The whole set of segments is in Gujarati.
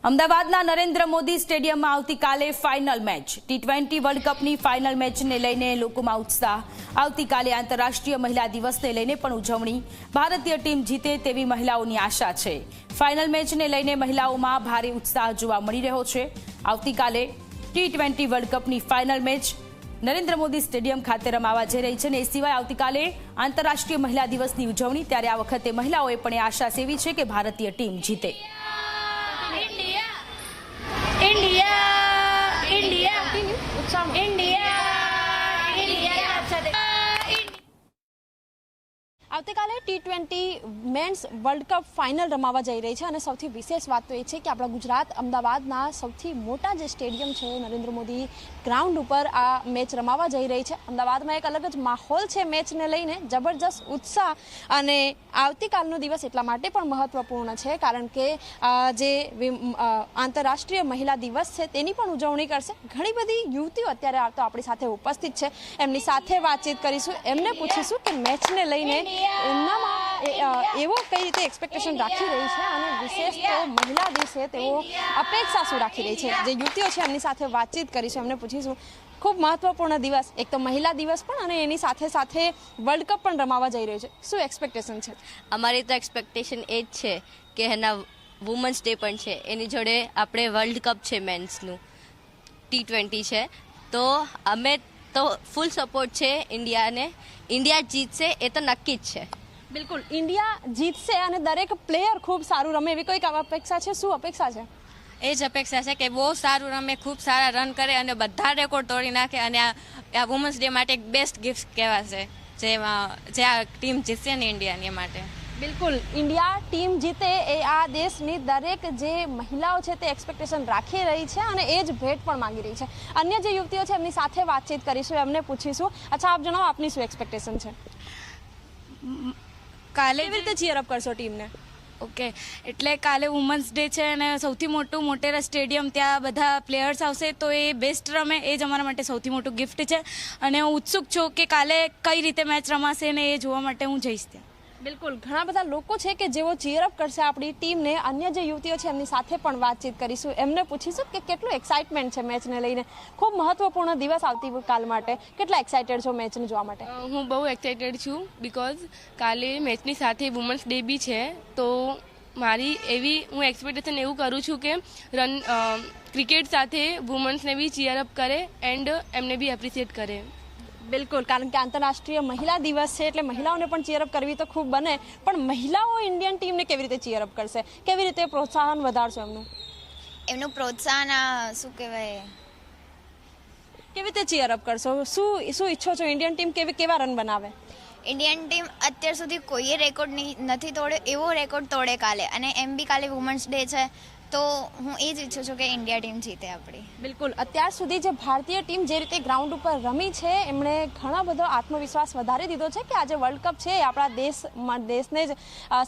અમદાવાદના નરેન્દ્ર મોદી સ્ટેડિયમમાં આવતીકાલે ફાઇનલ મેચ ટી20 વર્લ્ડ કપની ફાઇનલ મેચને લઈને લોકોમાં ઉત્સાહ। આવતીકાલે આંતરરાષ્ટ્રીય મહિલા દિવસને લઈને પણ ઉજવણી। ભારતીય ટીમ જીતે તેવી મહિલાઓની આશા છે। ફાઇનલ મેચને લઈને મહિલાઓમાં ભારે ઉત્સાહ જોવા મળી રહ્યો છે। આવતીકાલે ટી20 વર્લ્ડ કપની final match Narendra Modi stadium ખાતે રમાવા જઈ રહી છે અને એ સિવાય આવતીકાલે આંતરરાષ્ટ્રીય મહિલા દિવસની ઉજવણી, ત્યારે આ વખતે મહિલાઓએ પણ એ આશા સેવી છે કે ભારતીય ટીમ જીતે। આવતીકાલે ટી20 મેન્સ વર્લ્ડ કપ ફાઇનલ રમાવા જઈ રહી છે અને સૌથી વિશેષ વાત તો એ છે કે આપણા ગુજરાત અમદાવાદના સૌથી મોટા જે સ્ટેડિયમ છે નરેન્દ્ર મોદી ગ્રાઉન્ડ ઉપર આ મેચ રમાવા જઈ રહી છે। અમદાવાદમાં એક અલગ જ માહોલ છે મેચને લઈને, જબરજસ્ત ઉત્સાહ। અને આવતીકાલનો દિવસ એટલા માટે પણ મહત્વપૂર્ણ છે કારણ કે જે આંતરરાષ્ટ્રીય મહિલા દિવસ છે તેની પણ ઉજવણી કરશે। ઘણી બધી યુવતીઓ અત્યારે તો આપણી સાથે ઉપસ્થિત છે, એમની સાથે વાતચીત કરીશું, એમને પૂછીશું કે મેચને લઈને એમનામાં એવો કઈ રીતે એક્સપેક્ટેશન રાખી રહી છે અને વિશેષ તો મહિલા દિવસે તેઓ અપેક્ષા શું રાખી રહી છે। જે યુવતીઓ છે એમની સાથે વાતચીત કરીશું, એમને પૂછીશું। ખૂબ મહત્વપૂર્ણ દિવસ, એક તો મહિલા દિવસ પણ અને એની સાથે સાથે વર્લ્ડ કપ પણ રમાવા જઈ રહ્યો છે, શું એક્સપેક્ટેશન છે? અમારી તો એક્સપેક્ટેશન એ જ છે કે એના વુમન્સ ડે પણ છે, એની જોડે આપણે વર્લ્ડ કપ છે મેન્સનું, ટી20 છે, તો અમે તો ફૂલ સપોર્ટ છે ઇન્ડિયાને। ઇન્ડિયા જીતશે એ તો નક્કી જ છે। બિલકુલ, ઇન્ડિયા જીતશે અને દરેક પ્લેયર ખૂબ સારું રમે એવી કોઈક અપેક્ષા છે? શું અપેક્ષા છે? એ જ અપેક્ષા છે કે બહુ સારું રમે, ખૂબ સારા રન કરે અને બધા રેકોર્ડ તોડી નાખે અને આ વુમન્સ ડે માટે એક બેસ્ટ ગિફ્ટ કહેવાશે જે આ ટીમ જીતશે ને ઇન્ડિયાની માટે। બિલકુલ, ઇન્ડિયા ટીમ જીતે એ આ દેશની દરેક જે મહિલાઓ છે તે એક્સપેક્ટેશન રાખી રહી છે અને એ જ ભેટ પણ માંગી રહી છે। અન્ય જે યુવતીઓ છે એમની સાથે વાતચીત કરીશું, એમને પૂછીશું। અચ્છા, આપ જણાવો, આપની શું એક્સપેક્ટેશન છે? કાલે કેવી રીતે ચીયર અપ કરશો ટીમને? ઓકે, એટલે કાલે વુમન્સ ડે છે અને સૌથી મોટું મોટેરા સ્ટેડિયમ, ત્યાં બધા પ્લેયર્સ આવશે તો એ બેસ્ટ રમે એ જ અમારા માટે સૌથી મોટું ગિફ્ટ છે અને હું ઉત્સુક છું કે કાલે કઈ રીતે મેચ રમાશે ને એ જોવા માટે હું જઈશ ત્યાં। બિલકુલ, ઘણા બધા લોકો છે કે જેઓ ચીયર અપ કરશે આપણી ટીમને। અન્ય જે યુવતીઓ છે એમની સાથે પણ વાતચીત કરીશું, એમને પૂછીશું કે કેટલું એક્સાઇટમેન્ટ છે મેચને લઈને। ખૂબ મહત્વપૂર્ણ દિવસ આવતીકાલ માટે, કેટલા એક્સાઇટેડ છો મેચને જોવા માટે? હું બહુ એક્સાઇટેડ છું બિકોઝ કાલે મેચની સાથે વુમન્સ ડે બી છે, તો મારી એવી હું એક્સપેક્ટેશન એવું કરું છું કે ક્રિકેટ સાથે વુમન્સને બી ચીયર અપ કરે એન્ડ એમને બી એપ્રિશિએટ કરે। બિલકુલ, કારણ કે આંતરરાષ્ટ્રીય મહિલા દિવસ છે એટલે મહિલાઓને પણ ચીયર અપ કરવી તો ખૂબ બને, પણ મહિલાઓ ઇન્ડિયન ટીમને કેવી રીતે ચીયર અપ કરશે? કેવી રીતે પ્રોત્સાહન વધારશો એમનું પ્રોત્સાહન શું કહેવાય, કેવી રીતે ચીયર અપ કરશો? શું ઈચ્છો છો ઇન્ડિયન ટીમ કેવા રન બનાવે? ઇન્ડિયન ટીમ અત્યાર સુધી કોઈએ રેકોર્ડ નથી તોડ્યો, એવો રેકોર્ડ તોડે કાલે, અને એમ બી કાલે વુમન્સ ડે છે તો હું એ જ ઈચ્છું છું કે ઇન્ડિયા ટીમ જીતે આપણી। બિલકુલ, અત્યાર સુધી જે ભારતીય ટીમ જે રીતે ગ્રાઉન્ડ ઉપર રમી છે એમણે ઘણા બધો આત્મવિશ્વાસ વધારી દીધો છે કે આજે વર્લ્ડ કપ છે એ આપણા દેશને જ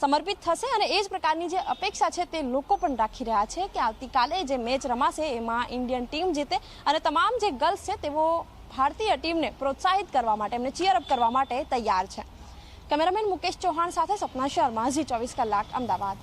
સમર્પિત થશે અને એ જ પ્રકારની જે અપેક્ષા છે તે લોકો પણ રાખી રહ્યા છે કે આવતીકાલે જે મેચ રમાશે એમાં ઇન્ડિયન ટીમ જીતે અને તમામ જે ગર્લ્સ છે તેઓ ભારતીય ટીમને પ્રોત્સાહિત કરવા માટે, એમને ચીયર અપ કરવા માટે તૈયાર છે। કેમેરામેન મુકેશ ચૌહાણ સાથે સપના શર્મા, ઝી 24 કલાક, અમદાવાદ।